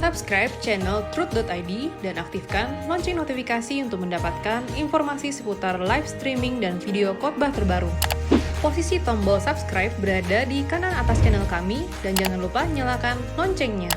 Subscribe channel Truth.id dan aktifkan lonceng notifikasi untuk mendapatkan informasi seputar live streaming dan video khotbah terbaru. Posisi tombol subscribe berada di kanan atas channel kami dan jangan lupa nyalakan loncengnya.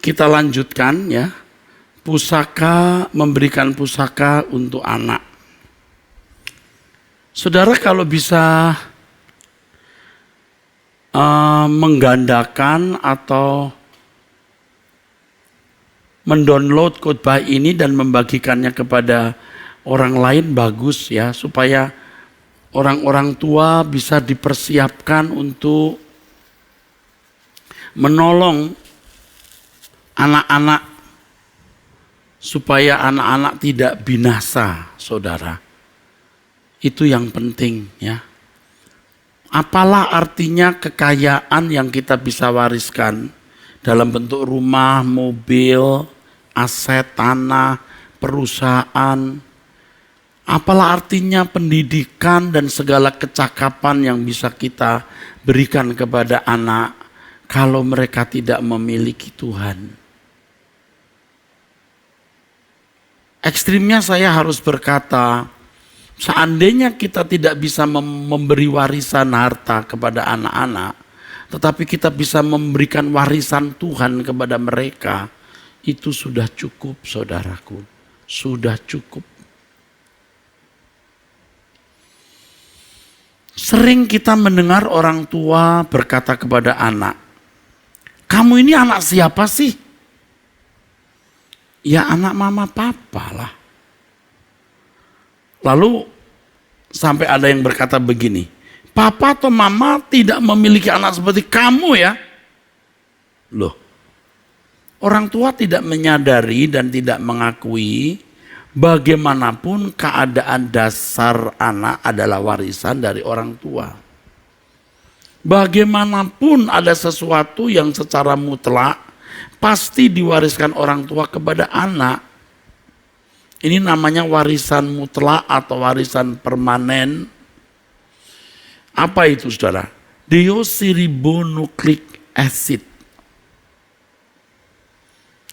Kita lanjutkan ya, pusaka, memberikan pusaka untuk anak. Saudara kalau bisa menggandakan atau mendownload khotbah ini dan membagikannya kepada orang lain bagus ya, supaya orang-orang tua bisa dipersiapkan untuk menolong anak-anak supaya anak-anak tidak binasa, saudara. Itu yang penting ya. Apalah artinya kekayaan yang kita bisa wariskan dalam bentuk rumah, mobil, aset, tanah, perusahaan. Apalah artinya pendidikan dan segala kecakapan yang bisa kita berikan kepada anak kalau mereka tidak memiliki Tuhan. Ekstrimnya saya harus berkata, seandainya kita tidak bisa memberi warisan harta kepada anak-anak, tetapi kita bisa memberikan warisan Tuhan kepada mereka, itu sudah cukup, saudaraku. Sudah cukup. Sering kita mendengar orang tua berkata kepada anak, "Kamu ini anak siapa sih?" Ya anak mama papa lah. Lalu sampai ada yang berkata begini, "Papa atau mama tidak memiliki anak seperti kamu ya?" Loh, orang tua tidak menyadari dan tidak mengakui bagaimanapun keadaan dasar anak adalah warisan dari orang tua. Bagaimanapun ada sesuatu yang secara mutlak pasti diwariskan orang tua kepada anak. Ini namanya warisan mutlak atau warisan permanen. Apa itu saudara? Deoksiribonukleik acid.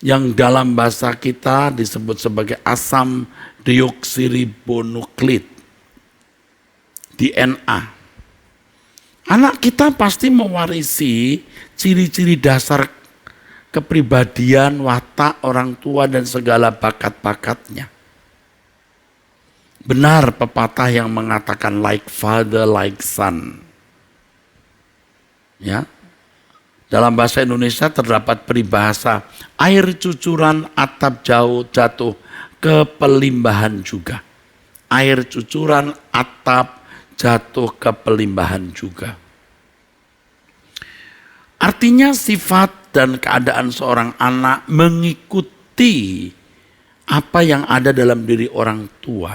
Yang dalam bahasa kita disebut sebagai asam deoksiribonukleik. DNA. Anak kita pasti mewarisi ciri-ciri dasar kepribadian, watak orang tua dan segala bakat-bakatnya. Benar pepatah yang mengatakan like father, like son. Ya. Dalam bahasa Indonesia terdapat peribahasa, air cucuran atap jatuh ke pelimbahan juga. Air cucuran atap jatuh ke pelimbahan juga. Artinya sifat dan keadaan seorang anak mengikuti apa yang ada dalam diri orang tua.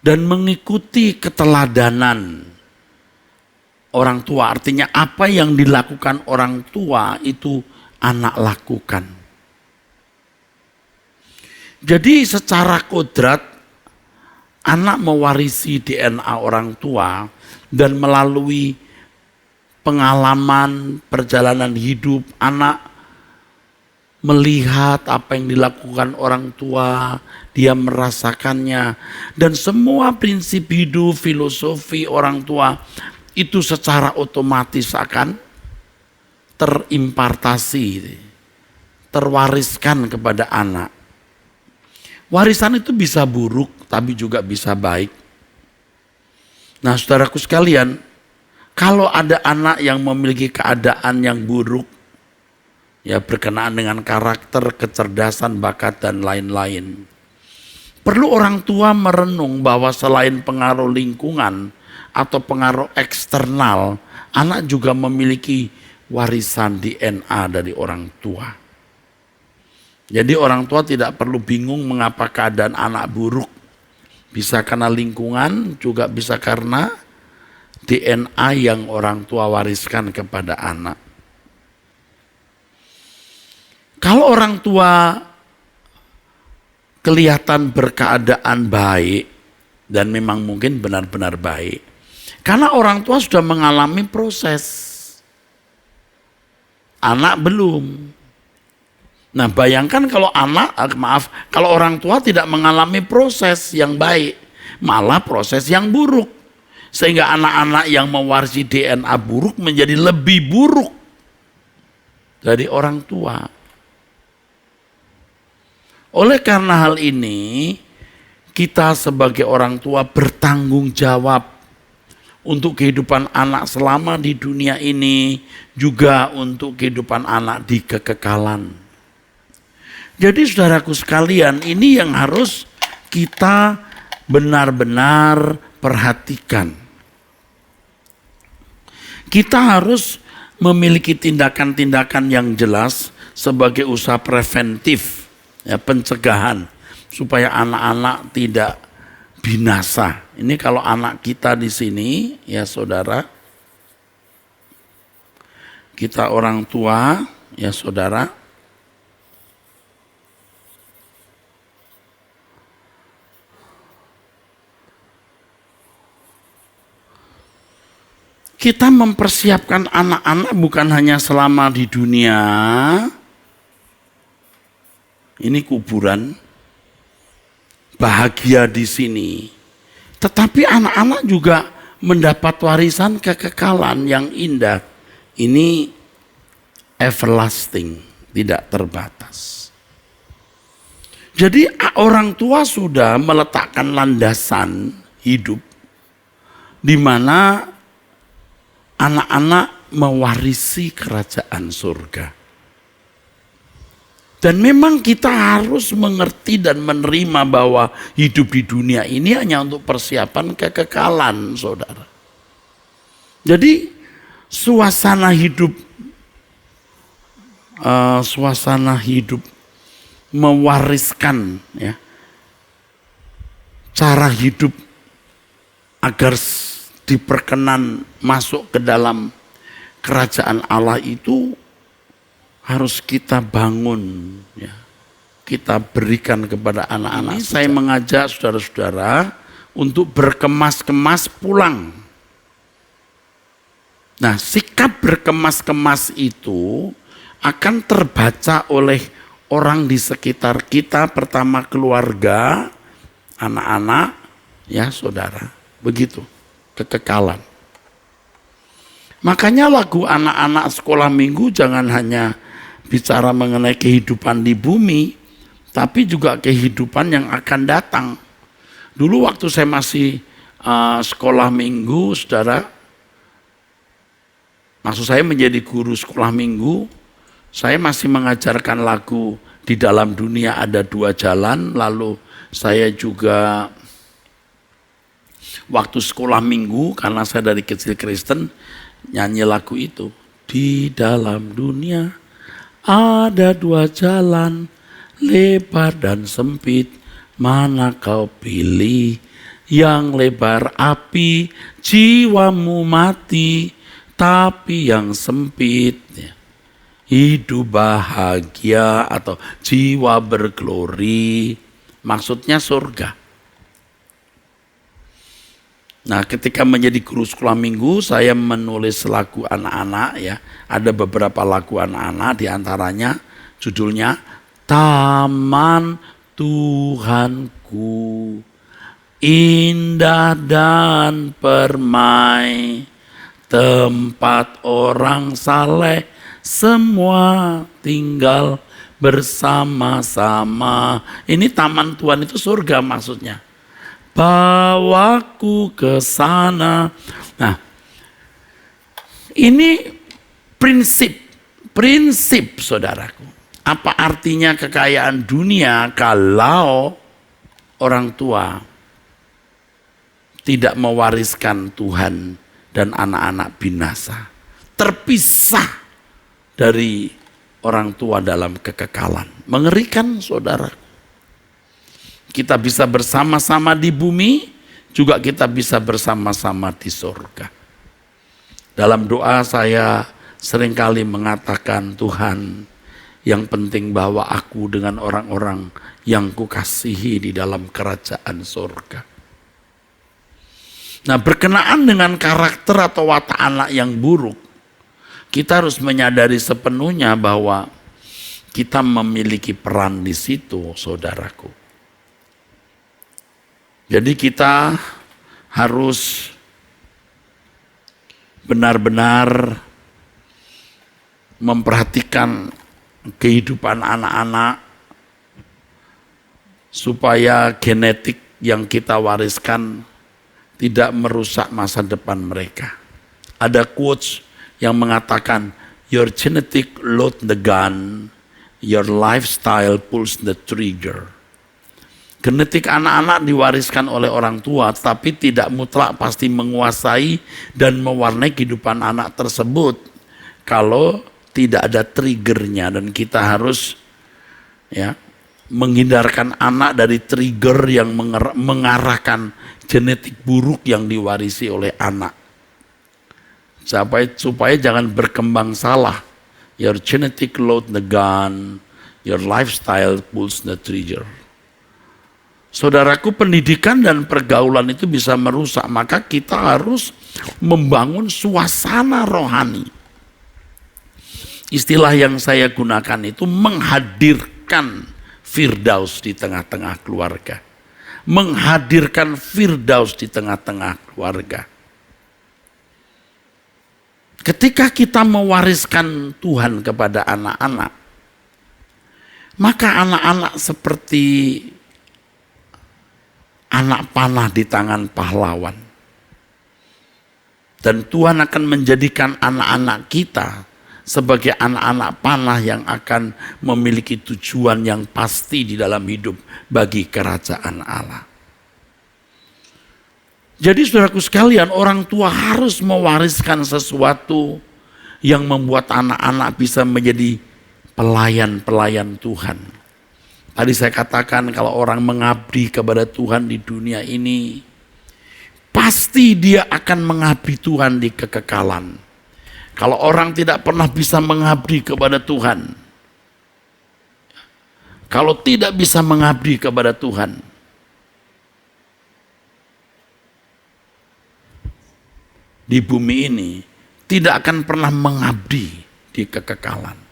Dan mengikuti keteladanan orang tua. Artinya apa yang dilakukan orang tua itu anak lakukan. Jadi secara kodrat anak mewarisi DNA orang tua dan melalui pengalaman perjalanan hidup, anak melihat apa yang dilakukan orang tua, dia merasakannya, dan semua prinsip hidup, filosofi orang tua itu secara otomatis akan terimpartasi, terwariskan kepada anak. Warisan itu bisa buruk, tapi juga bisa baik. Nah, saudaraku sekalian, kalau ada anak yang memiliki keadaan yang buruk, ya berkenaan dengan karakter, kecerdasan, bakat, dan lain-lain, perlu orang tua merenung bahwa selain pengaruh lingkungan atau pengaruh eksternal, anak juga memiliki warisan DNA dari orang tua. Jadi orang tua tidak perlu bingung mengapa keadaan anak buruk. Bisa karena lingkungan, juga bisa karena DNA yang orang tua wariskan kepada anak. Kalau orang tua kelihatan berkeadaan baik, dan memang mungkin benar-benar baik, karena orang tua sudah mengalami proses, anak belum. Nah, bayangkan kalau kalau orang tua tidak mengalami proses yang baik, malah proses yang buruk. Sehingga anak-anak yang mewarisi DNA buruk menjadi lebih buruk dari orang tua. Oleh karena hal ini, kita sebagai orang tua bertanggung jawab untuk kehidupan anak selama di dunia ini, juga untuk kehidupan anak di kekekalan. Jadi saudaraku sekalian, ini yang harus kita benar-benar perhatikan. Kita harus memiliki tindakan-tindakan yang jelas sebagai usaha preventif, ya, pencegahan, supaya anak-anak tidak binasa. Ini kalau anak kita di sini, ya saudara, kita orang tua, ya saudara, kita mempersiapkan anak-anak bukan hanya selama di dunia, ini kuburan, bahagia di sini, tetapi anak-anak juga mendapat warisan kekekalan yang indah. Ini everlasting, tidak terbatas. Jadi orang tua sudah meletakkan landasan hidup di mana anak-anak mewarisi kerajaan surga. Dan memang kita harus mengerti dan menerima bahwa hidup di dunia ini hanya untuk persiapan kekekalan, saudara. Jadi suasana hidup mewariskan, ya, cara hidup agar diperkenan masuk ke dalam kerajaan Allah itu harus kita bangun, ya. Kita berikan kepada anak-anak. Saya mengajak saudara-saudara untuk berkemas-kemas pulang. Nah, sikap berkemas-kemas itu akan terbaca oleh orang di sekitar kita, pertama keluarga, anak-anak, ya saudara, begitu. Kekekalan. Makanya lagu anak-anak sekolah minggu jangan hanya bicara mengenai kehidupan di bumi, tapi juga kehidupan yang akan datang. Dulu waktu saya masih sekolah minggu, saudara, maksud saya menjadi guru sekolah minggu, saya masih mengajarkan lagu Di Dalam Dunia Ada Dua Jalan, lalu saya juga waktu sekolah minggu, karena saya dari kecil Kristen, nyanyi lagu itu. Di dalam dunia ada dua jalan, lebar dan sempit, mana kau pilih? Yang lebar api, jiwamu mati, tapi yang sempit, ya, hidup bahagia atau jiwa berglori, maksudnya surga. Nah, ketika menjadi guru sekolah minggu, saya menulis lagu anak-anak, ya. Ada beberapa lagu anak-anak, diantaranya judulnya Taman Tuhanku, indah dan permai, tempat orang saleh semua tinggal bersama-sama. Ini taman Tuhan itu surga maksudnya. Bawaku ke sana. Nah, ini prinsip saudaraku. Apa artinya kekayaan dunia kalau orang tua tidak mewariskan Tuhan dan anak-anak binasa, terpisah dari orang tua dalam kekekalan? Mengerikan saudara. Kita bisa bersama-sama di bumi, juga kita bisa bersama-sama di surga. Dalam doa saya seringkali mengatakan, Tuhan, yang penting bawa aku dengan orang-orang yang kukasihi di dalam kerajaan surga. Nah, berkenaan dengan karakter atau watak anak yang buruk, kita harus menyadari sepenuhnya bahwa kita memiliki peran di situ, saudaraku. Jadi kita harus benar-benar memperhatikan kehidupan anak-anak supaya genetik yang kita wariskan tidak merusak masa depan mereka. Ada quotes yang mengatakan, your genetic load the gun, your lifestyle pulls the trigger. Genetik anak-anak diwariskan oleh orang tua, tapi tidak mutlak pasti menguasai dan mewarnai kehidupan anak tersebut kalau tidak ada triggernya, dan kita harus menghindarkan anak dari trigger yang mengarahkan genetik buruk yang diwarisi oleh anak. Supaya jangan berkembang salah. Your genetic load the gun, your lifestyle pulls the trigger. Saudaraku, pendidikan dan pergaulan itu bisa merusak, maka kita harus membangun suasana rohani. Istilah yang saya gunakan itu menghadirkan Firdaus di tengah-tengah keluarga. Menghadirkan Firdaus di tengah-tengah keluarga. Ketika kita mewariskan Tuhan kepada anak-anak, maka anak-anak seperti anak panah di tangan pahlawan. Dan Tuhan akan menjadikan anak-anak kita sebagai anak-anak panah yang akan memiliki tujuan yang pasti di dalam hidup bagi kerajaan Allah. Jadi saudaraku sekalian, orang tua harus mewariskan sesuatu yang membuat anak-anak bisa menjadi pelayan-pelayan Tuhan. Tadi saya katakan kalau orang mengabdi kepada Tuhan di dunia ini, pasti dia akan mengabdi Tuhan di kekekalan. Kalau orang tidak pernah bisa mengabdi kepada Tuhan, kalau tidak bisa mengabdi kepada Tuhan, di bumi ini tidak akan pernah mengabdi di kekekalan.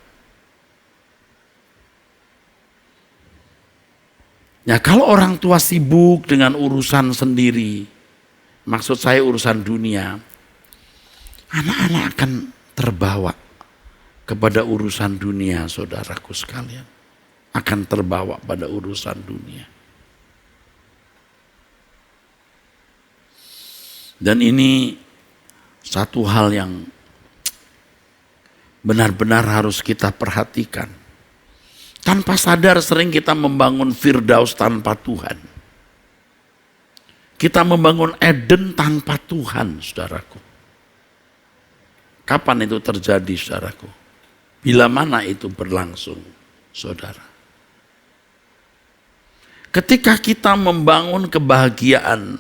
Ya, kalau orang tua sibuk dengan urusan sendiri, maksud saya urusan dunia, anak-anak akan terbawa kepada urusan dunia, saudaraku sekalian. Akan terbawa pada urusan dunia. Dan ini satu hal yang benar-benar harus kita perhatikan. Tanpa sadar sering kita membangun Firdaus tanpa Tuhan. Kita membangun Eden tanpa Tuhan, saudaraku. Kapan itu terjadi, saudaraku? Bila mana itu berlangsung, saudara? Ketika kita membangun kebahagiaan,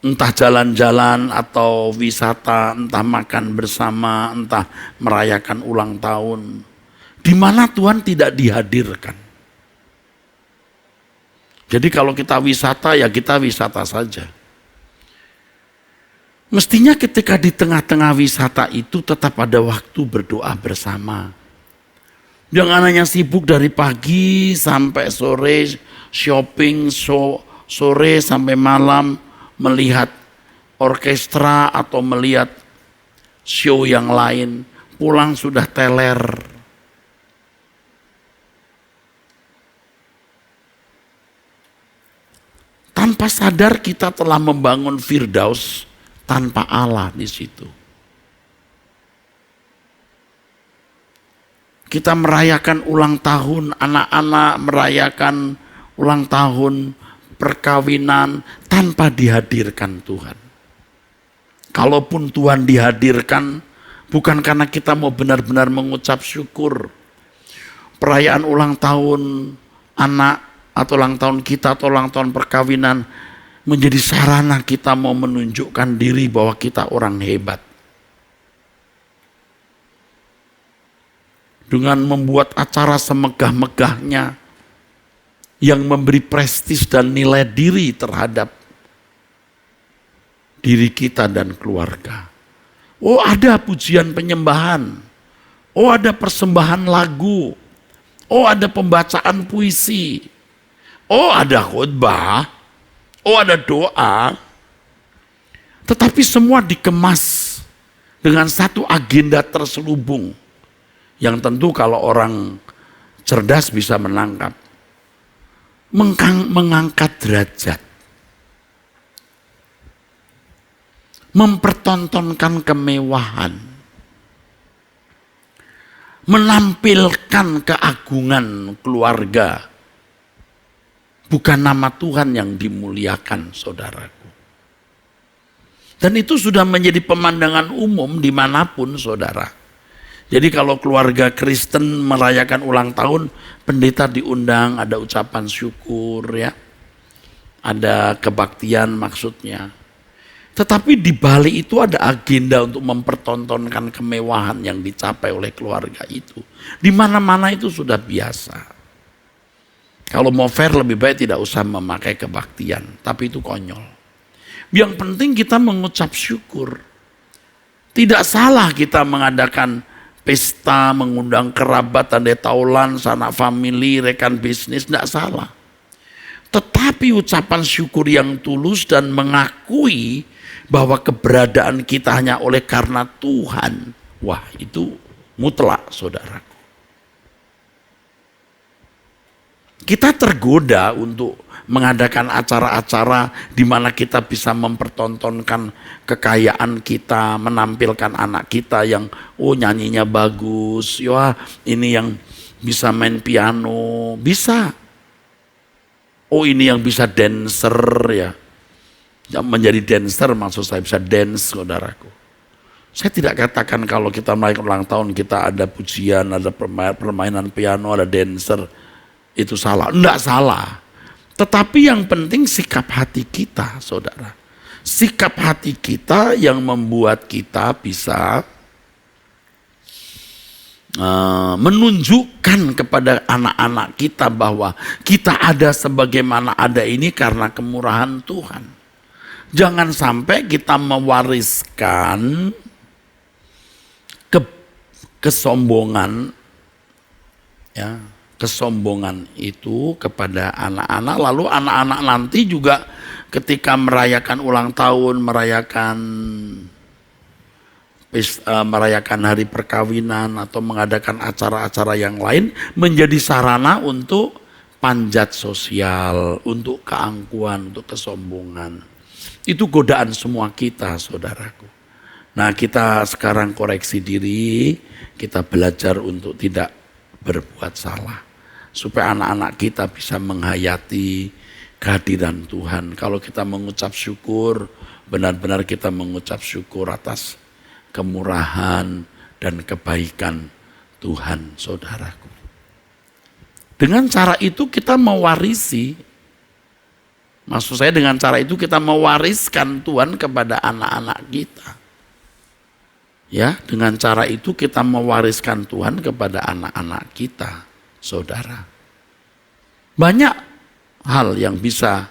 entah jalan-jalan atau wisata, entah makan bersama, entah merayakan ulang tahun, di mana Tuhan tidak dihadirkan. Jadi kalau kita wisata, ya kita wisata saja. Mestinya ketika di tengah-tengah wisata itu tetap ada waktu berdoa bersama. Jangan hanya sibuk dari pagi sampai sore, shopping, sore sampai malam, melihat orkestra atau melihat show yang lain, pulang sudah teler. Tanpa sadar kita telah membangun Firdaus tanpa Allah di situ. Kita merayakan ulang tahun anak-anak, merayakan ulang tahun perkawinan tanpa dihadirkan Tuhan. Kalaupun Tuhan dihadirkan, bukan karena kita mau benar-benar mengucap syukur. Perayaan ulang tahun anak atau ulang tahun kita atau ulang tahun perkawinan menjadi sarana kita mau menunjukkan diri bahwa kita orang hebat. Dengan membuat acara semegah-megahnya yang memberi prestis dan nilai diri terhadap diri kita dan keluarga. Oh, ada pujian penyembahan. Oh, ada persembahan lagu. Oh, ada pembacaan puisi. Oh, ada khotbah. Oh, ada doa. Tetapi semua dikemas dengan satu agenda terselubung. Yang tentu kalau orang cerdas bisa menangkap. Mengangkat derajat. Mempertontonkan kemewahan, menampilkan keagungan keluarga, bukan nama Tuhan yang dimuliakan, saudaraku. Dan itu sudah menjadi pemandangan umum dimanapun, saudara. Jadi kalau keluarga Kristen merayakan ulang tahun, pendeta diundang, ada ucapan syukur, ya, ada kebaktian maksudnya. Tetapi di balik itu ada agenda untuk mempertontonkan kemewahan yang dicapai oleh keluarga itu. Di mana-mana itu sudah biasa. Kalau mau fair lebih baik tidak usah memakai kebaktian, tapi itu konyol. Yang penting kita mengucap syukur. Tidak salah kita mengadakan pesta, mengundang kerabat, tanda taulan, sanak famili, rekan bisnis, tidak salah. Tetapi ucapan syukur yang tulus dan mengakui bahwa keberadaan kita hanya oleh karena Tuhan. Wah, itu mutlak, saudaraku. Kita tergoda untuk mengadakan acara-acara di mana kita bisa mempertontonkan kekayaan kita, menampilkan anak kita yang nyanyinya bagus, ya ini yang bisa main piano, bisa. Ini yang bisa dancer, ya. Menjadi dancer maksud saya bisa dance, saudaraku. Saya tidak katakan kalau kita merayakan ulang tahun kita ada pujian, ada permainan piano, ada dancer. Itu salah. Enggak salah. Tetapi yang penting sikap hati kita, saudara. Sikap hati kita yang membuat kita bisa menunjukkan kepada anak-anak kita bahwa kita ada sebagaimana ada ini karena kemurahan Tuhan. Jangan sampai kita mewariskan kesombongan, ya, kesombongan itu kepada anak-anak. Lalu anak-anak nanti juga ketika merayakan ulang tahun, merayakan hari perkawinan atau mengadakan acara-acara yang lain menjadi sarana untuk panjat sosial, untuk keangkuhan, untuk kesombongan. Itu godaan semua kita, saudaraku. Nah, kita sekarang koreksi diri, kita belajar untuk tidak berbuat salah. Supaya anak-anak kita bisa menghayati kehadiran Tuhan. Kalau kita mengucap syukur, benar-benar kita mengucap syukur atas kemurahan dan kebaikan Tuhan, saudaraku. Dengan cara itu kita mewarisi. Maksud saya dengan cara itu kita mewariskan Tuhan kepada anak-anak kita. Ya, dengan cara itu kita mewariskan Tuhan kepada anak-anak kita, saudara. Banyak hal yang bisa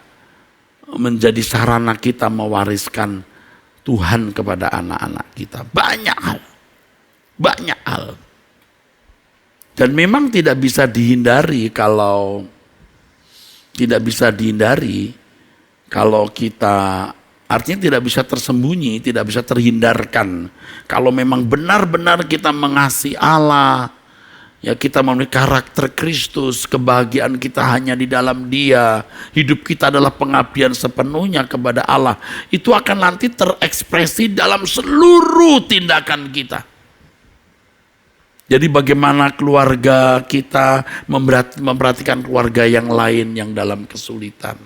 menjadi sarana kita mewariskan Tuhan kepada anak-anak kita. Banyak hal. Banyak hal. Dan memang tidak bisa dihindari kalau kita, artinya tidak bisa tersembunyi, tidak bisa terhindarkan. Kalau memang benar-benar kita mengasihi Allah, ya kita memiliki karakter Kristus, kebahagiaan kita hanya di dalam Dia, hidup kita adalah pengabdian sepenuhnya kepada Allah, itu akan nanti terekspresi dalam seluruh tindakan kita. Jadi bagaimana keluarga kita memperhatikan keluarga yang lain yang dalam kesulitan.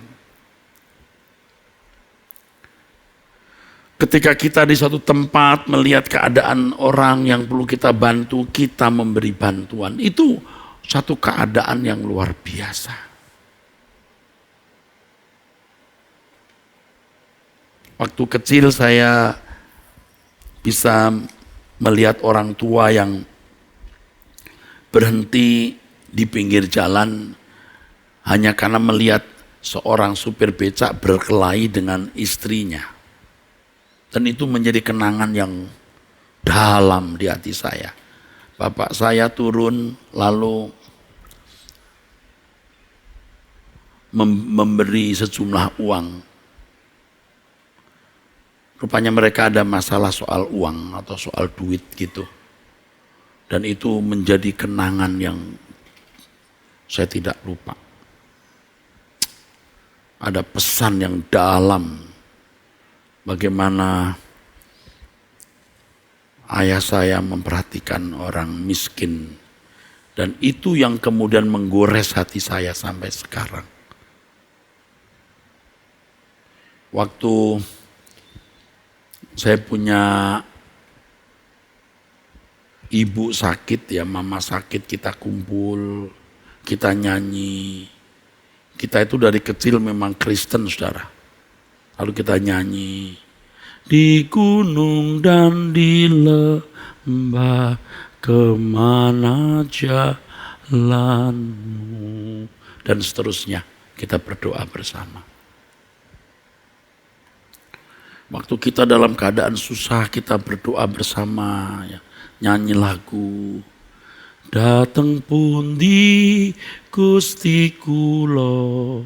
Ketika kita di suatu tempat melihat keadaan orang yang perlu kita bantu, kita memberi bantuan. Itu satu keadaan yang luar biasa. Waktu kecil saya bisa melihat orang tua yang berhenti di pinggir jalan hanya karena melihat seorang supir becak berkelahi dengan istrinya. Dan itu menjadi kenangan yang dalam di hati saya. Bapak saya turun lalu memberi sejumlah uang. Rupanya mereka ada masalah soal uang atau soal duit gitu. Dan itu menjadi kenangan yang saya tidak lupa. Ada pesan yang dalam bagaimana ayah saya memperhatikan orang miskin. Dan itu yang kemudian menggores hati saya sampai sekarang. Waktu saya punya ibu sakit ya, mama sakit, kita kumpul, kita nyanyi. Kita itu dari kecil memang Kristen, saudara. Lalu kita nyanyi. Di gunung dan di lembah kemana jalanmu. Dan seterusnya, kita berdoa bersama. Waktu kita dalam keadaan susah, kita berdoa bersama, ya, nyanyi lagu. Dateng pundi Gusti kula,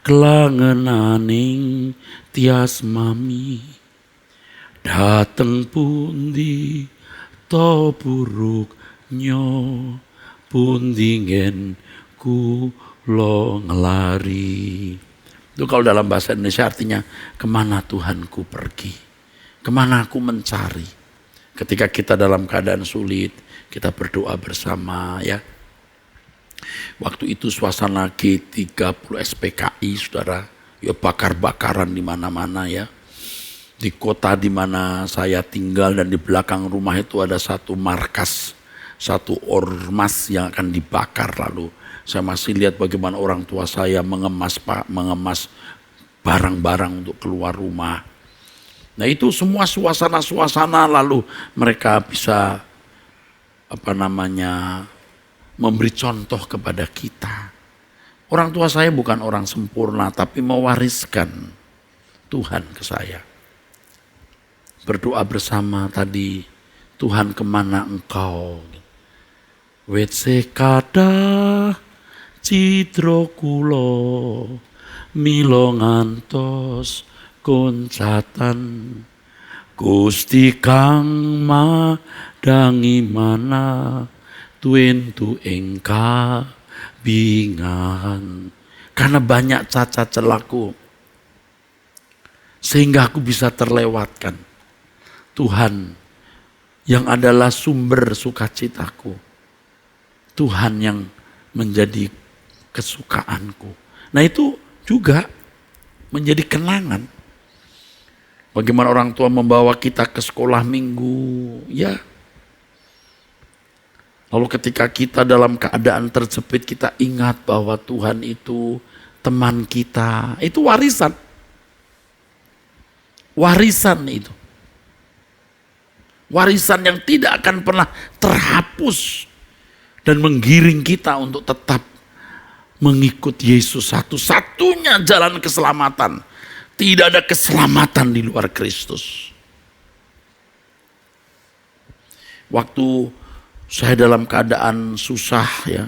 kelangenaning tias mami. Dateng pundi to buruk nyo, pundi ngen kula ngelari. Itu kalau dalam bahasa Indonesia artinya kemana Tuhanku pergi, kemana aku mencari. Ketika kita dalam keadaan sulit, kita berdoa bersama ya. Waktu itu suasana G30 SPKI, saudara, ya bakar-bakaran di mana-mana ya. Di kota di mana saya tinggal dan di belakang rumah itu ada satu markas, satu ormas yang akan dibakar. Lalu saya masih lihat bagaimana orang tua saya mengemas barang-barang untuk keluar rumah. Nah itu semua suasana-suasana lalu mereka bisa memberi contoh kepada kita. Orang tua saya bukan orang sempurna tapi mewariskan Tuhan ke saya. Berdoa bersama tadi, Tuhan kemana engkau? Wetse kadah cidro kulo milo ngantos koncatan Gusti kang madangi mana tuentu engka bingan. Karena banyak cacat celaku sehingga aku bisa terlewatkan. Tuhan yang adalah sumber sukacitaku, Tuhan yang menjadi kesukaanku. Nah itu juga menjadi kenangan. Bagaimana orang tua membawa kita ke sekolah minggu, ya. Lalu ketika kita dalam keadaan terjepit, kita ingat bahwa Tuhan itu teman kita. Itu warisan. Warisan itu. Warisan yang tidak akan pernah terhapus dan menggiring kita untuk tetap mengikut Yesus. Satu-satunya jalan keselamatan. Tidak ada keselamatan di luar Kristus. Waktu saya dalam keadaan susah ya,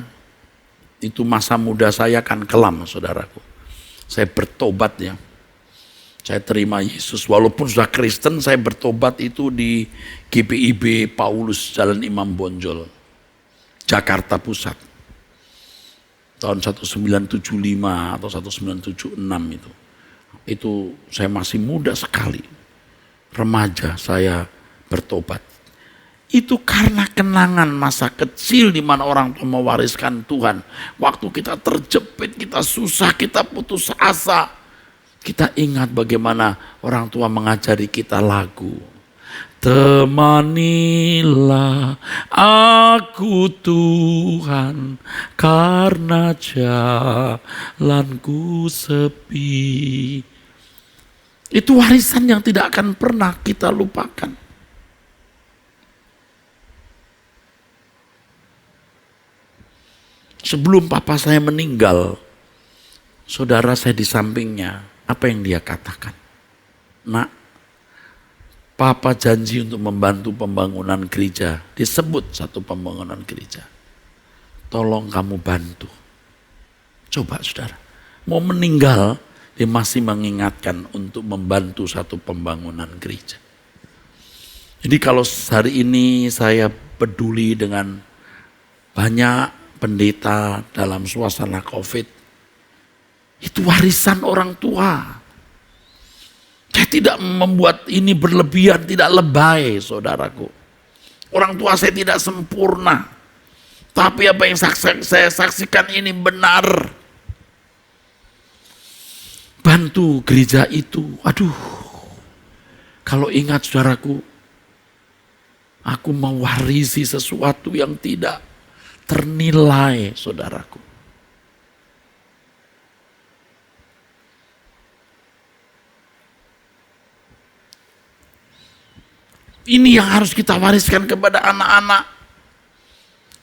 itu masa muda saya kan kelam, saudaraku. Saya bertobat ya. Saya terima Yesus, walaupun sudah Kristen, saya bertobat itu di GPIB Paulus Jalan Imam Bonjol, Jakarta Pusat. Tahun 1975 atau 1976 itu. Itu saya masih muda sekali, remaja saya bertobat. Itu karena kenangan masa kecil di mana orang tua mewariskan Tuhan. Waktu kita terjepit, kita susah, kita putus asa. Kita ingat bagaimana orang tua mengajari kita lagu. Temanilah aku Tuhan, karena jalanku sepi. Itu warisan yang tidak akan pernah kita lupakan. Sebelum papa saya meninggal, saudara saya di sampingnya, apa yang dia katakan? Nak, papa janji untuk membantu pembangunan gereja. Disebut satu pembangunan gereja. Tolong kamu bantu. Coba saudara, mau meninggal, dia masih mengingatkan untuk membantu satu pembangunan gereja. Jadi kalau hari ini saya peduli dengan banyak pendeta dalam suasana COVID, itu warisan orang tua. Saya tidak membuat ini berlebihan, tidak lebay saudaraku. Orang tua saya tidak sempurna. Tapi apa yang saya saksikan ini benar. Bantu gereja itu. Aduh, kalau ingat saudaraku, aku mewarisi sesuatu yang tidak ternilai saudaraku. Ini yang harus kita wariskan kepada anak-anak.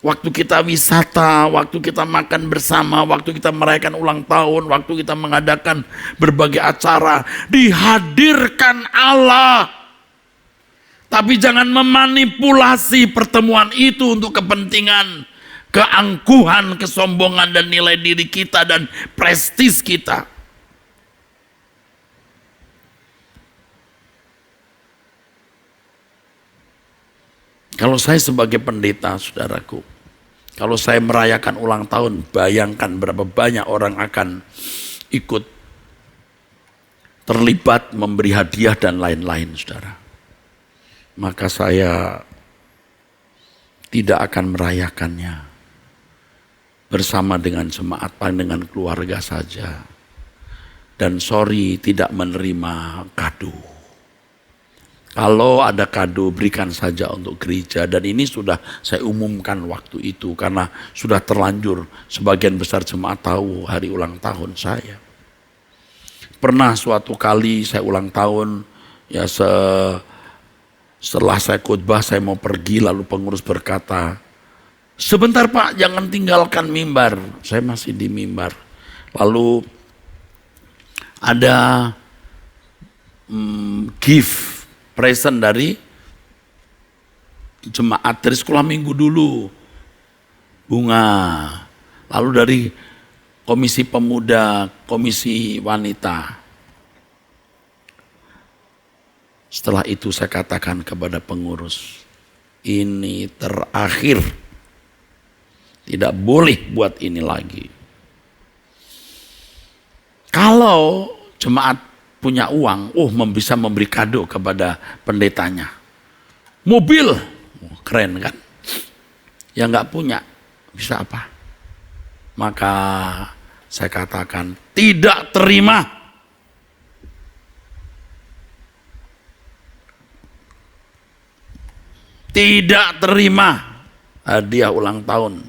Waktu kita wisata, waktu kita makan bersama, waktu kita merayakan ulang tahun, waktu kita mengadakan berbagai acara, dihadirkan Allah. Tapi jangan memanipulasi pertemuan itu untuk kepentingan keangkuhan, kesombongan, dan nilai diri kita dan prestis kita. Kalau saya sebagai pendeta, saudaraku, kalau saya merayakan ulang tahun, bayangkan berapa banyak orang akan ikut terlibat memberi hadiah dan lain-lain, saudara. Maka saya tidak akan merayakannya bersama dengan jemaat, dengan keluarga saja. Dan sorry, tidak menerima kado. Kalau ada kado, berikan saja untuk gereja. Dan ini sudah saya umumkan waktu itu, karena sudah terlanjur sebagian besar jemaat tahu hari ulang tahun saya. Pernah suatu kali saya ulang tahun, ya setelah saya khotbah saya mau pergi, lalu pengurus berkata, "Sebentar Pak, jangan tinggalkan mimbar." Saya masih di mimbar. Lalu ada gift present dari jemaat dari sekolah minggu dulu, bunga. Lalu dari komisi pemuda, komisi wanita. Setelah itu saya katakan kepada pengurus, ini terakhir. Tidak boleh buat ini lagi. Kalau jemaat punya uang, bisa memberi kado kepada pendetanya. Mobil, keren kan? Yang nggak punya, bisa apa? Maka saya katakan, tidak terima. Tidak terima hadiah ulang tahun.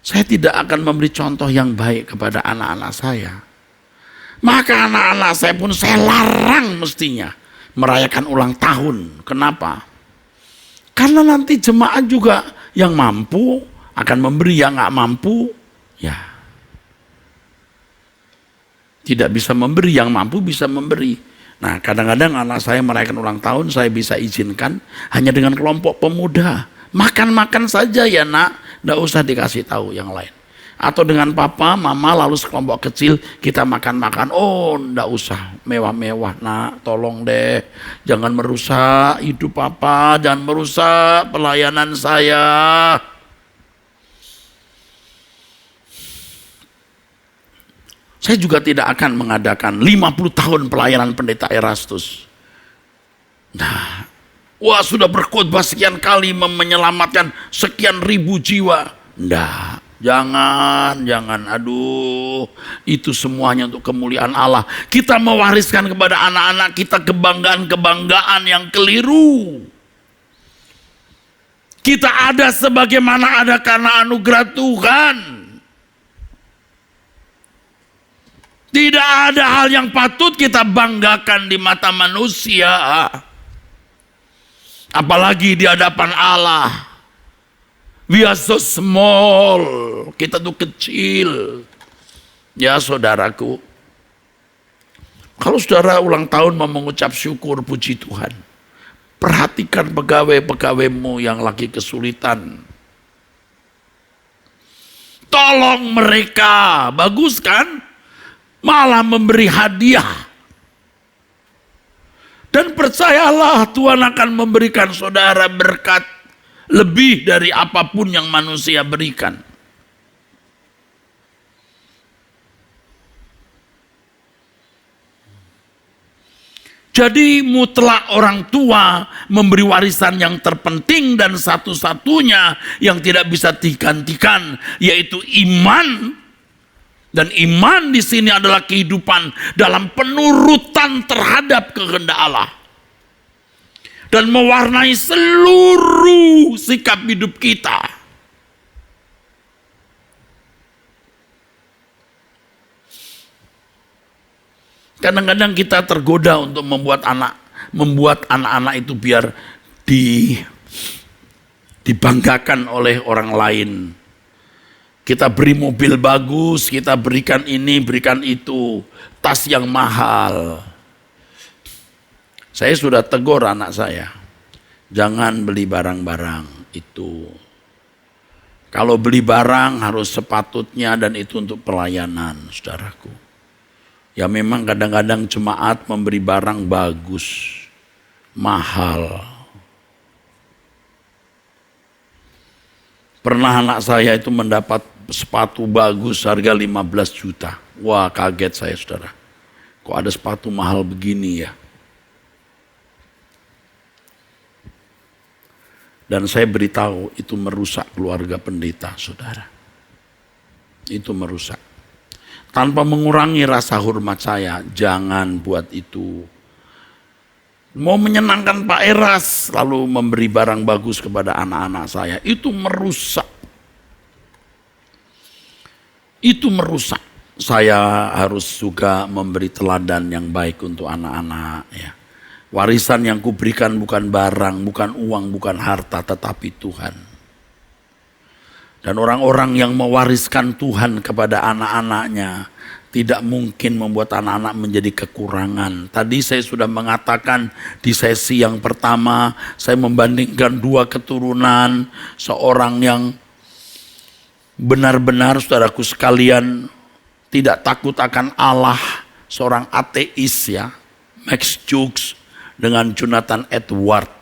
Saya tidak akan memberi contoh yang baik kepada anak-anak saya. Maka anak-anak saya pun saya larang mestinya merayakan ulang tahun. Kenapa? Karena nanti jemaat juga yang mampu akan memberi, yang nggak mampu, ya tidak bisa memberi, yang mampu bisa memberi. Nah, kadang-kadang anak saya merayakan ulang tahun, saya bisa izinkan hanya dengan kelompok pemuda. Makan-makan saja ya nak, nggak usah dikasih tahu yang lain. Atau dengan papa, mama, lalu sekelompok kecil kita makan-makan. Oh, nggak usah mewah-mewah nak, tolong deh. Jangan merusak hidup papa, jangan merusak pelayanan saya. Saya juga tidak akan mengadakan 50 tahun pelayanan pendeta Erastus. Nah, wah sudah berkhotbah sekian kali menyelamatkan sekian ribu jiwa. Nggak. Jangan, aduh, itu semuanya untuk kemuliaan Allah. Kita mewariskan kepada anak-anak kita kebanggaan-kebanggaan yang keliru. Kita ada sebagaimana ada karena anugerah Tuhan. Tidak ada hal yang patut kita banggakan di mata manusia. Apalagi di hadapan Allah. We are so small. Kita tuh kecil. Ya saudaraku. Kalau saudara ulang tahun mau mengucap syukur puji Tuhan. Perhatikan pegawai-pegawaimu yang lagi kesulitan. Tolong mereka. Bagus kan? Malah memberi hadiah. Dan percayalah Tuhan akan memberikan saudara berkat lebih dari apapun yang manusia berikan. Jadi mutlak orang tua memberi warisan yang terpenting dan satu-satunya yang tidak bisa digantikan, yaitu iman. Dan iman di sini adalah kehidupan dalam penurutan terhadap kehendak Allah. Dan mewarnai seluruh sikap hidup kita. Kadang-kadang kita tergoda untuk membuat anak-anak itu biar dibanggakan oleh orang lain. Kita beri mobil bagus, kita berikan ini, berikan itu, tas yang mahal. Saya sudah tegur anak saya, jangan beli barang-barang itu. Kalau beli barang harus sepatutnya dan itu untuk pelayanan, saudaraku. Ya memang kadang-kadang jemaat memberi barang bagus, mahal. Pernah anak saya itu mendapat sepatu bagus harga 15 juta. Wah, kaget saya, saudara. Kok ada sepatu mahal begini ya? Dan saya beritahu itu merusak keluarga pendeta, saudara. Itu merusak. Tanpa mengurangi rasa hormat saya, jangan buat itu. Mau menyenangkan Pak Eras, lalu memberi barang bagus kepada anak-anak saya. Itu merusak. Itu merusak. Saya harus juga memberi teladan yang baik untuk anak-anak. Ya. Warisan yang kuberikan bukan barang, bukan uang, bukan harta, tetapi Tuhan. Dan orang-orang yang mewariskan Tuhan kepada anak-anaknya tidak mungkin membuat anak-anak menjadi kekurangan. Tadi saya sudah mengatakan di sesi yang pertama, saya membandingkan dua keturunan, seorang yang benar-benar saudaraku sekalian tidak takut akan Allah, seorang ateis ya, Max Jukes dengan Jonathan Edward.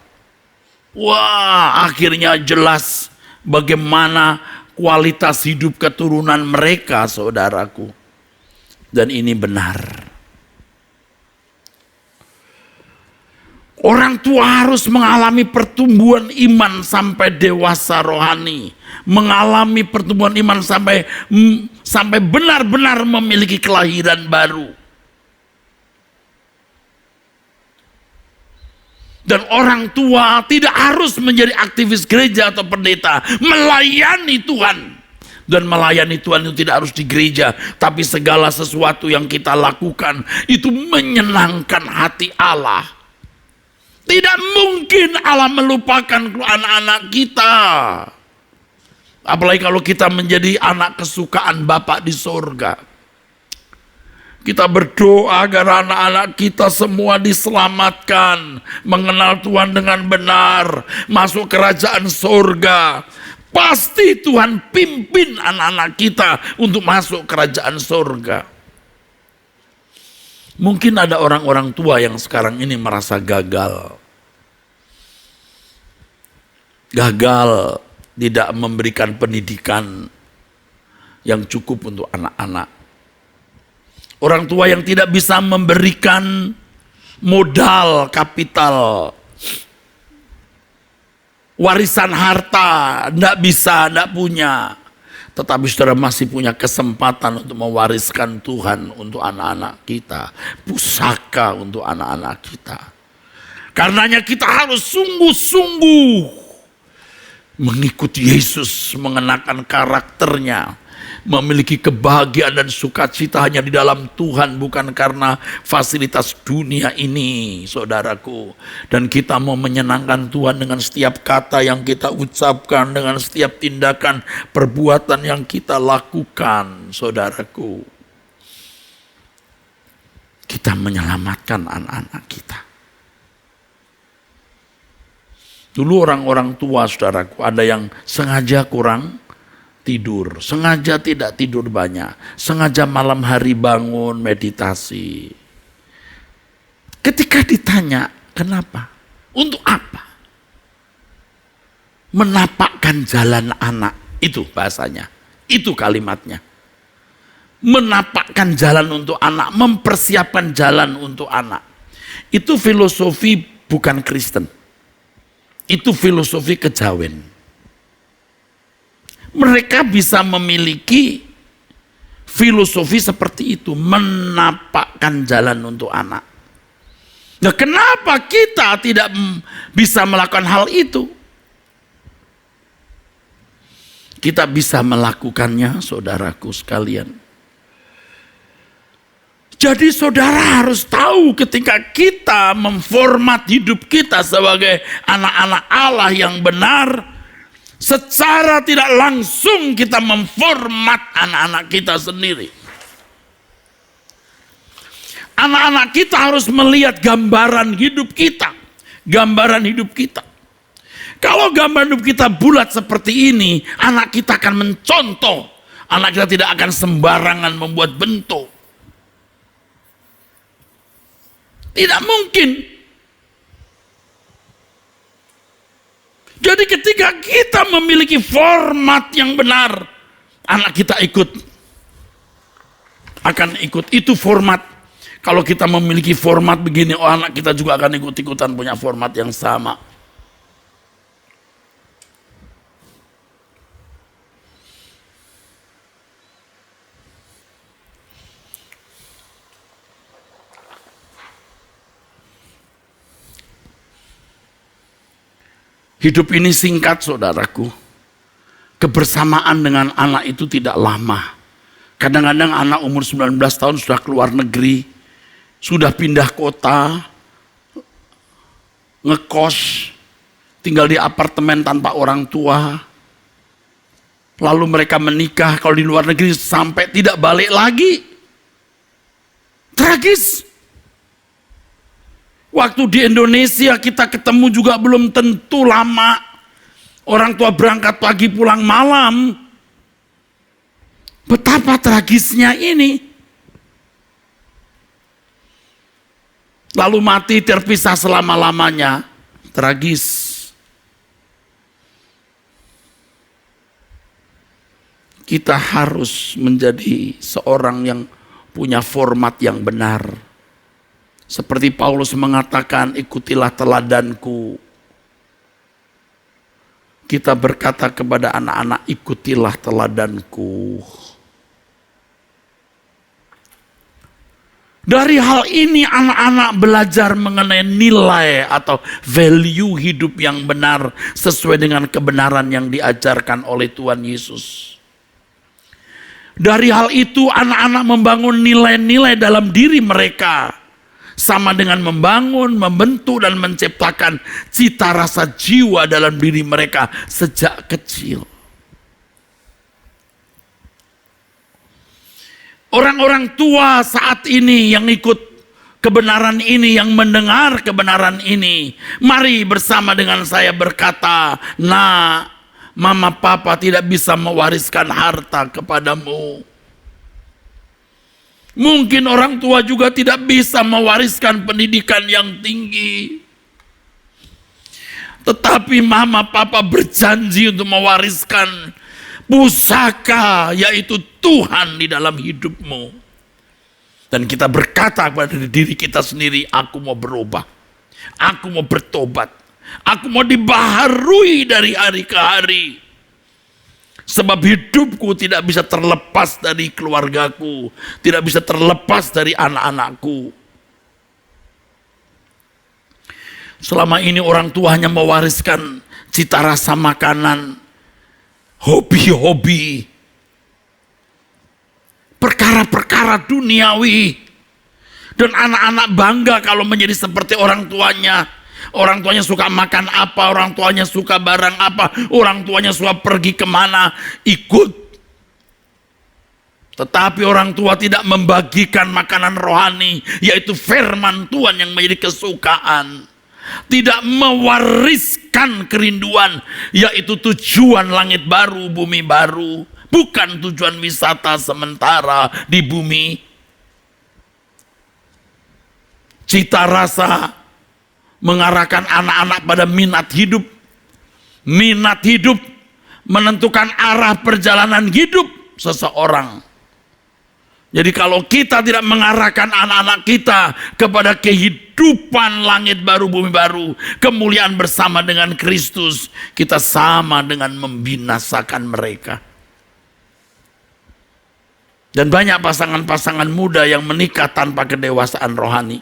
Wah, akhirnya jelas bagaimana kualitas hidup keturunan mereka, saudaraku. Dan ini benar. Orang tua harus mengalami pertumbuhan iman sampai dewasa rohani. Mengalami pertumbuhan iman sampai benar-benar memiliki kelahiran baru. Dan orang tua tidak harus menjadi aktivis gereja atau pendeta. Melayani Tuhan. Dan melayani Tuhan itu tidak harus di gereja. Tapi segala sesuatu yang kita lakukan itu menyenangkan hati Allah. Tidak mungkin Allah melupakan anak-anak kita. Apalagi kalau kita menjadi anak kesukaan Bapa di sorga. Kita berdoa agar anak-anak kita semua diselamatkan. Mengenal Tuhan dengan benar. Masuk kerajaan sorga. Pasti Tuhan pimpin anak-anak kita untuk masuk kerajaan sorga. Mungkin ada orang-orang tua yang sekarang ini merasa gagal. Gagal tidak memberikan pendidikan yang cukup untuk anak-anak. Orang tua yang tidak bisa memberikan modal, kapital, warisan harta, tidak bisa, tidak punya. Tetapi saudara masih punya kesempatan untuk mewariskan Tuhan untuk anak-anak kita. Pusaka untuk anak-anak kita. Karenanya kita harus sungguh-sungguh mengikuti Yesus, mengenakan karakternya. memiliki kebahagiaan dan sukacita hanya di dalam Tuhan, bukan karena fasilitas dunia ini, saudaraku. Dan kita mau menyenangkan Tuhan dengan setiap kata yang kita ucapkan, dengan setiap tindakan perbuatan yang kita lakukan, saudaraku. Kita menyelamatkan anak-anak kita. Dulu orang-orang tua, saudaraku, ada yang sengaja kurang tidur, sengaja tidak tidur banyak, sengaja malam hari bangun meditasi. Ketika ditanya, kenapa? Untuk apa? Menapakkan jalan anak, itu bahasanya, itu kalimatnya. Menapakkan jalan untuk anak, mempersiapkan jalan untuk anak. Itu filosofi bukan Kristen. Itu filosofi kejawen. Mereka bisa memiliki filosofi seperti itu, menapakkan jalan untuk anak. Nah, kenapa kita tidak bisa melakukan hal itu? Kita bisa melakukannya, saudaraku sekalian. Jadi saudara harus tahu ketika kita memformat hidup kita sebagai anak-anak Allah yang benar, secara tidak langsung kita memformat anak-anak kita sendiri. Anak-anak kita harus melihat gambaran hidup kita. Gambaran hidup kita. Kalau gambaran hidup kita bulat seperti ini, anak kita akan mencontoh. Anak kita tidak akan sembarangan membuat bentuk. Tidak mungkin. Jadi ketika kita memiliki format yang benar, anak kita akan ikut itu format. Kalau kita memiliki format begini, anak kita juga akan ikut-ikutan punya format yang sama. Hidup ini singkat, saudaraku. Kebersamaan dengan anak itu tidak lama. Kadang-kadang anak umur 19 tahun sudah keluar negeri, sudah pindah kota, ngekos, tinggal di apartemen tanpa orang tua. Lalu mereka menikah, kalau di luar negeri sampai tidak balik lagi. Tragis. Waktu di Indonesia kita ketemu juga belum tentu lama. Orang tua berangkat pagi pulang malam. Betapa tragisnya ini. Lalu mati terpisah selama-lamanya. Tragis. Kita harus menjadi seorang yang punya format yang benar. Seperti Paulus mengatakan, ikutilah teladanku. Kita berkata kepada anak-anak, ikutilah teladanku. Dari hal ini anak-anak belajar mengenai nilai atau value hidup yang benar sesuai dengan kebenaran yang diajarkan oleh Tuhan Yesus. Dari hal itu anak-anak membangun nilai-nilai dalam diri mereka. Sama dengan membangun, membentuk, dan menciptakan cita rasa jiwa dalam diri mereka sejak kecil. Orang-orang tua saat ini yang ikut kebenaran ini, yang mendengar kebenaran ini, mari bersama dengan saya berkata, "Nah, mama papa tidak bisa mewariskan harta kepadamu." Mungkin orang tua juga tidak bisa mewariskan pendidikan yang tinggi. Tetapi mama papa berjanji untuk mewariskan pusaka, yaitu Tuhan di dalam hidupmu. Dan kita berkata kepada diri kita sendiri, aku mau berubah. Aku mau bertobat. Aku mau dibaharui dari hari ke hari. Sebab hidupku tidak bisa terlepas dari keluargaku, tidak bisa terlepas dari anak-anakku. Selama ini orang tua hanya mewariskan cita rasa makanan, hobi-hobi. perkara-perkara duniawi. Dan anak-anak bangga kalau menjadi seperti orang tuanya. Orang tuanya suka makan apa, orang tuanya suka barang apa, orang tuanya suka pergi kemana, ikut. Tetapi orang tua tidak membagikan makanan rohani, yaitu firman Tuhan yang menjadi kesukaan. Tidak mewariskan kerinduan, yaitu tujuan langit baru, bumi baru. Bukan tujuan wisata sementara di bumi. Cita rasa mengarahkan anak-anak pada minat hidup. Minat hidup menentukan arah perjalanan hidup seseorang. Jadi kalau kita tidak mengarahkan anak-anak kita kepada kehidupan langit baru, bumi baru, kemuliaan bersama dengan Kristus, kita sama dengan membinasakan mereka. Dan banyak pasangan-pasangan muda yang menikah tanpa kedewasaan rohani.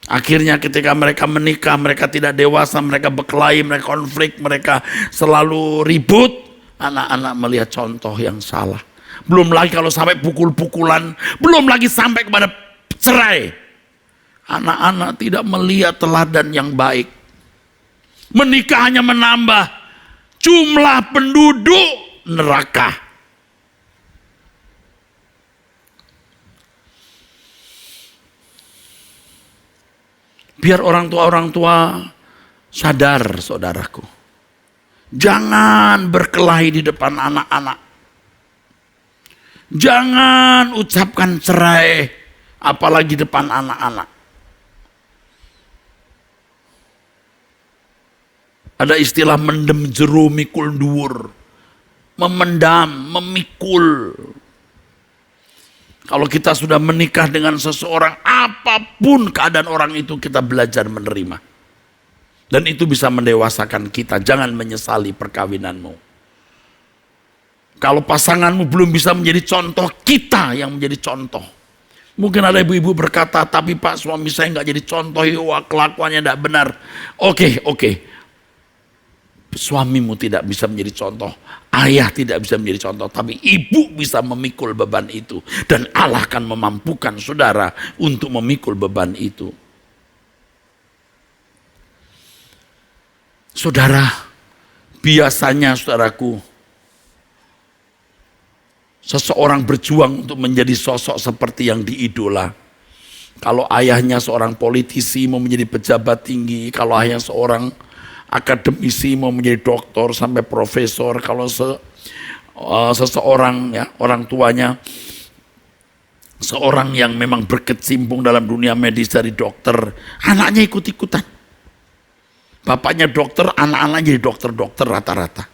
Akhirnya ketika mereka menikah, mereka tidak dewasa, mereka berkelahi, mereka konflik, mereka selalu ribut. Anak-anak melihat contoh yang salah. Belum lagi kalau sampai pukul-pukulan, belum lagi sampai kepada cerai. Anak-anak tidak melihat teladan yang baik. Menikah hanya menambah jumlah penduduk neraka. Biar orang tua sadar, saudaraku. Jangan berkelahi di depan anak-anak. Jangan ucapkan cerai, apalagi depan anak-anak. Ada istilah mendem jeru mikul dhuwur. Memendam, memikul. Kalau kita sudah menikah dengan seseorang, apapun keadaan orang itu, kita belajar menerima. Dan itu bisa mendewasakan kita. Jangan menyesali perkawinanmu. Kalau pasanganmu belum bisa menjadi contoh, kita yang menjadi contoh. Mungkin ada ibu-ibu berkata, tapi Pak, suami saya nggak jadi contoh, kelakuannya tidak benar. Oke. Suamimu tidak bisa menjadi contoh, ayah tidak bisa menjadi contoh, tapi ibu bisa memikul beban itu. Dan Allah akan memampukan saudara untuk memikul beban itu. Saudara, biasanya saudaraku, seseorang berjuang untuk menjadi sosok seperti yang diidola. Kalau ayahnya seorang politisi mau menjadi pejabat tinggi, kalau ayahnya seorang akademisi mau menjadi doktor sampai profesor, kalau seseorang ya orang tuanya seorang yang memang berkecimpung dalam dunia medis dari dokter, anaknya ikut-ikutan. Bapaknya dokter, anak-anaknya jadi dokter-dokter rata-rata.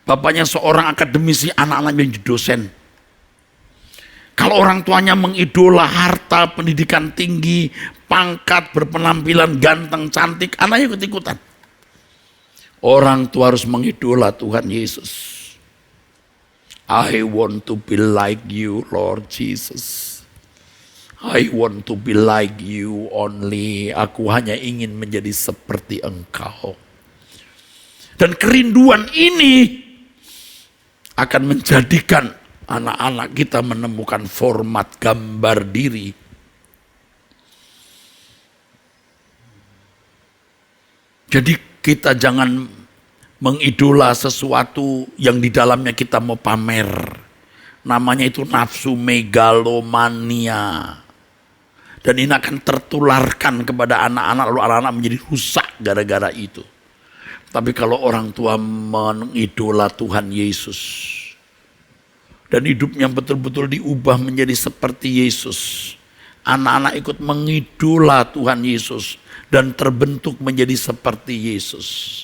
Bapaknya seorang akademisi, anak-anaknya jadi dosen. Kalau orang tuanya mengidola harta, pendidikan tinggi, pangkat, berpenampilan ganteng, cantik, anaknya ikut-ikutan. Orang tua harus mengidola Tuhan Yesus. I want to be like you, Lord Jesus. I want to be like you only. Aku hanya ingin menjadi seperti Engkau. Dan kerinduan ini akan menjadikan anak-anak kita menemukan format gambar diri. Jadi kita jangan mengidola sesuatu yang di dalamnya kita mau pamer. Namanya itu nafsu megalomania. Dan ini akan tertularkan kepada anak-anak, lalu anak-anak menjadi rusak gara-gara itu. Tapi kalau orang tua mengidola Tuhan Yesus dan hidupnya betul-betul diubah menjadi seperti Yesus, anak-anak ikut mengidola Tuhan Yesus dan terbentuk menjadi seperti Yesus.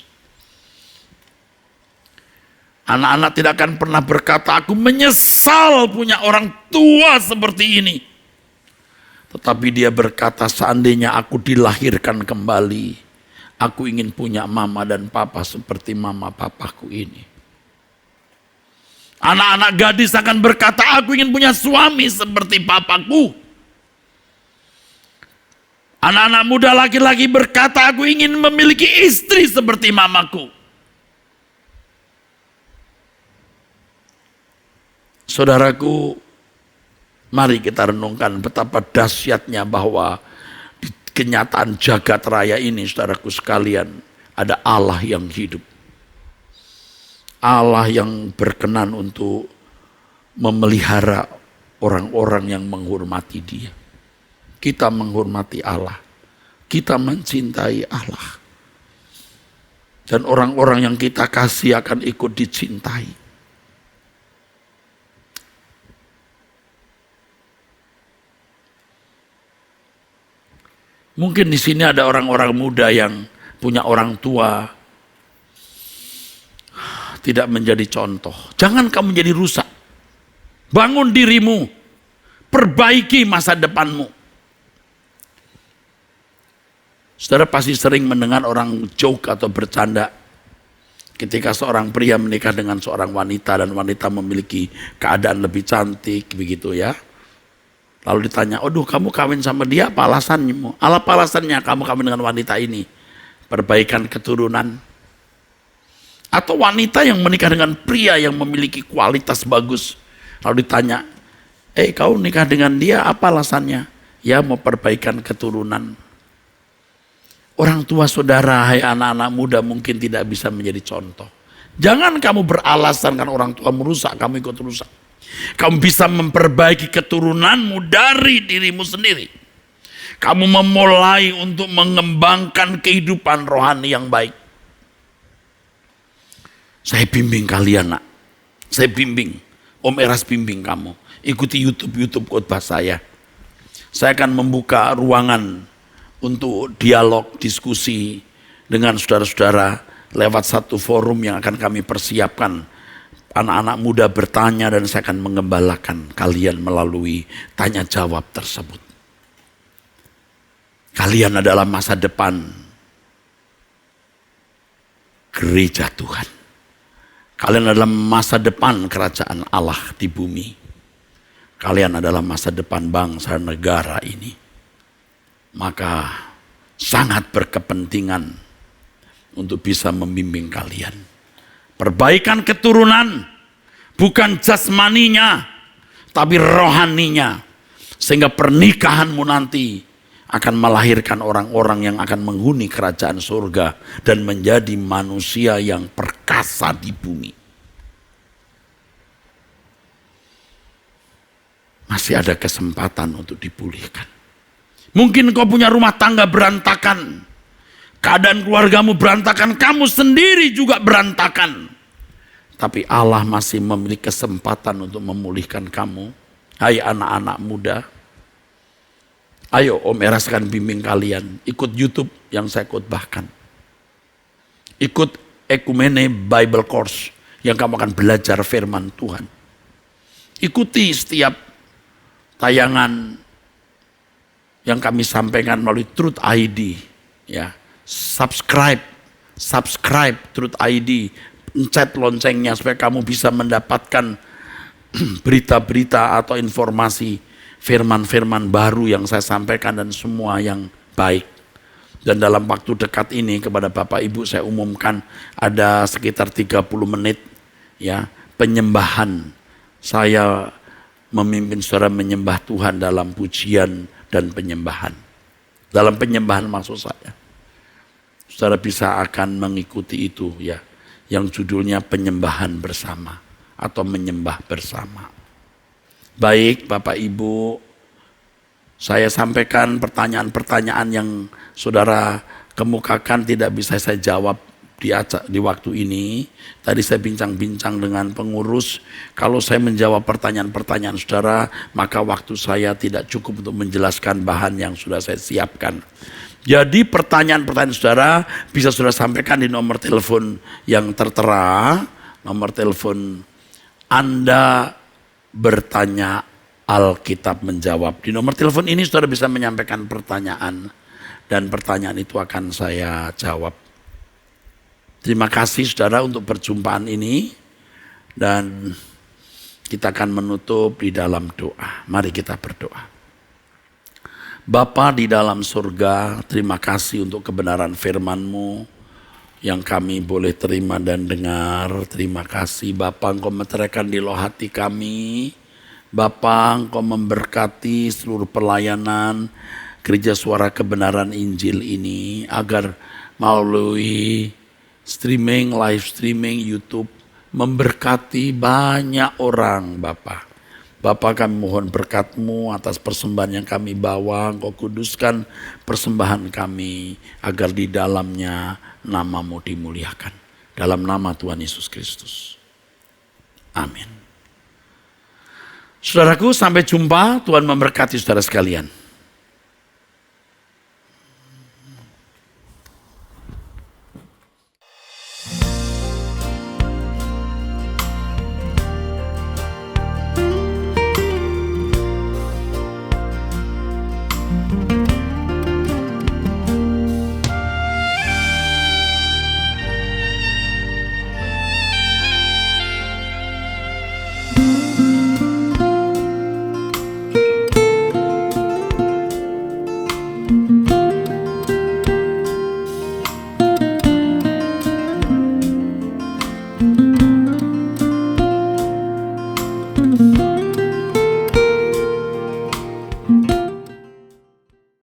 Anak-anak tidak akan pernah berkata, aku menyesal punya orang tua seperti ini. Tetapi dia berkata, seandainya aku dilahirkan kembali, aku ingin punya mama dan papa seperti mama papaku ini. Anak-anak gadis akan berkata, aku ingin punya suami seperti papaku. Anak-anak muda laki-laki berkata, aku ingin memiliki istri seperti mamaku. Saudaraku, Mari kita renungkan betapa dahsyatnya bahwa di kenyataan jagat raya ini, saudaraku sekalian, ada Allah yang hidup. Allah yang berkenan untuk memelihara orang-orang yang menghormati Dia. Kita menghormati Allah. Kita mencintai Allah. Dan orang-orang yang kita kasih akan ikut dicintai. Mungkin di sini ada orang-orang muda yang punya orang tua tidak menjadi contoh. Jangan kamu menjadi rusak. Bangun dirimu. Perbaiki masa depanmu. Saudara pasti sering mendengar orang joke atau bercanda ketika seorang pria menikah dengan seorang wanita dan wanita memiliki keadaan lebih cantik, begitu ya. Lalu ditanya, "Aduh, kamu kawin sama dia apa alasannya?" Apa alasannya kamu kawin dengan wanita ini? Perbaikan keturunan. Atau wanita yang menikah dengan pria yang memiliki kualitas bagus. Lalu ditanya, kau nikah dengan dia apa alasannya? Ya, mau perbaikan keturunan. Orang tua saudara, hai anak-anak muda mungkin tidak bisa menjadi contoh. Jangan kamu beralasan kan orang tua merusak, kamu ikut rusak. Kamu bisa memperbaiki keturunanmu dari dirimu sendiri. Kamu memulai untuk mengembangkan kehidupan rohani yang baik. Saya bimbing kalian, nak. Saya bimbing. Om Eras bimbing kamu. Ikuti YouTube khotbah saya. Saya akan membuka ruangan untuk dialog, diskusi dengan saudara-saudara lewat satu forum yang akan kami persiapkan. Anak-anak muda bertanya dan saya akan mengembalakan kalian melalui tanya jawab tersebut. Kalian adalah masa depan gereja Tuhan. Kalian adalah masa depan kerajaan Allah di bumi. Kalian adalah masa depan bangsa negara ini. Maka sangat berkepentingan untuk bisa membimbing kalian. Perbaikan keturunan bukan jasmaninya, tapi rohaninya. Sehingga pernikahanmu nanti akan melahirkan orang-orang yang akan menghuni kerajaan surga dan menjadi manusia yang perkasa di bumi. Masih ada kesempatan untuk dipulihkan. Mungkin kau punya rumah tangga berantakan. Keadaan keluargamu berantakan, kamu sendiri juga berantakan. Tapi Allah masih memiliki kesempatan untuk memulihkan kamu. Hai anak-anak muda. Ayo Om Eras akan bimbing kalian. Ikut YouTube yang saya khotbahkan. Ikut Ekumene Bible Course yang kamu akan belajar firman Tuhan. Ikuti setiap tayangan yang kami sampaikan melalui Truth ID. Ya. Subscribe Truth ID, pencet loncengnya supaya kamu bisa mendapatkan berita-berita atau informasi firman-firman baru yang saya sampaikan dan semua yang baik. Dan dalam waktu dekat ini kepada Bapak Ibu saya umumkan ada sekitar 30 menit ya penyembahan. Saya memimpin saudara menyembah Tuhan dalam pujian dan penyembahan. Dalam penyembahan maksud saya. Saudara bisa akan mengikuti itu ya, yang judulnya penyembahan bersama atau menyembah bersama. Baik Bapak Ibu, saya sampaikan pertanyaan-pertanyaan yang saudara kemukakan tidak bisa saya jawab di waktu ini. Tadi saya bincang-bincang dengan pengurus, kalau saya menjawab pertanyaan-pertanyaan saudara, maka waktu saya tidak cukup untuk menjelaskan bahan yang sudah saya siapkan. Jadi pertanyaan-pertanyaan saudara bisa saudara sampaikan di nomor telepon yang tertera. Nomor telepon Anda bertanya, Alkitab menjawab. Di nomor telepon ini saudara bisa menyampaikan pertanyaan. Dan pertanyaan itu akan saya jawab. Terima kasih saudara untuk perjumpaan ini. Dan kita akan menutup di dalam doa. Mari kita berdoa. Bapa di dalam surga, terima kasih untuk kebenaran firman-Mu yang kami boleh terima dan dengar. Terima kasih Bapa, Engkau meteraikan di loh hati kami Bapa, Engkau memberkati seluruh pelayanan Gereja Suara Kebenaran Injil ini, agar melalui streaming, live streaming, YouTube, memberkati banyak orang Bapa. Bapa, kami mohon berkat-Mu atas persembahan yang kami bawa. Engkau kuduskan persembahan kami, agar di dalamnya nama-Mu dimuliakan. Dalam nama Tuhan Yesus Kristus. Amin. Saudaraku, sampai jumpa. Tuhan memberkati saudara sekalian.